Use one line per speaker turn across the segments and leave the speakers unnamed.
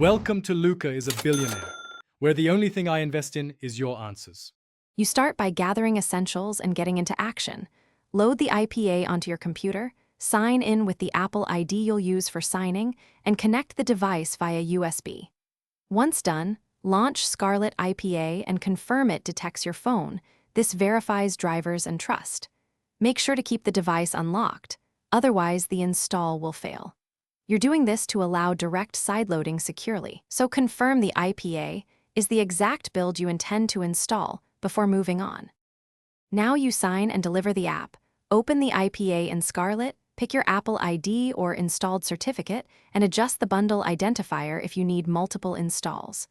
Welcome to Luca is a Billionaire, where the only thing I invest in is your answers.
You start by gathering essentials and getting into action. Load the IPA onto your computer, sign in with the Apple ID you'll use for signing, and connect the device via USB. Once done, launch Scarlet IPA and confirm it detects your phone. This verifies drivers and trust. Make sure to keep the device unlocked, otherwise the install will fail. You're doing this to allow direct sideloading securely, so confirm the IPA is the exact build you intend to install before moving on. Now you sign and deliver the app. Open the IPA in Scarlet, pick your Apple ID or installed certificate, and adjust the bundle identifier if you need multiple installs.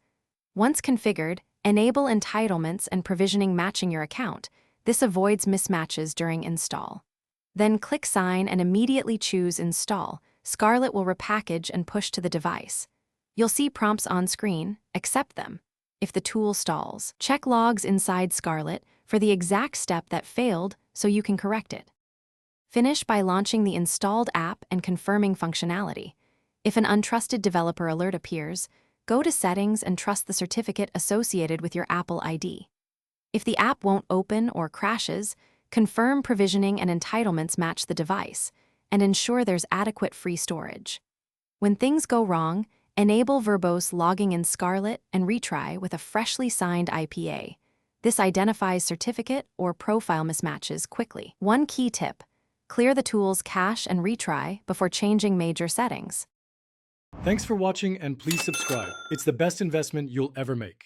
Once configured, enable entitlements and provisioning matching your account. This avoids mismatches during install. Then click Sign and immediately choose Install. Scarlet will repackage and push to the device. You'll see prompts on screen. Accept them. If the tool stalls, check logs inside Scarlet for the exact step that failed so you can correct it. Finish by launching the installed app and confirming functionality. If an untrusted developer alert appears, go to Settings and trust the certificate associated with your Apple ID. If the app won't open or crashes, confirm provisioning and entitlements match the device, and ensure there's adequate free storage. When things go wrong, enable verbose logging in Scarlet and retry with a freshly signed IPA. This identifies certificate or profile mismatches quickly. One key tip: clear the tool's cache and retry before changing major settings.
Thanks for watching and please subscribe. It's the best investment you'll ever make.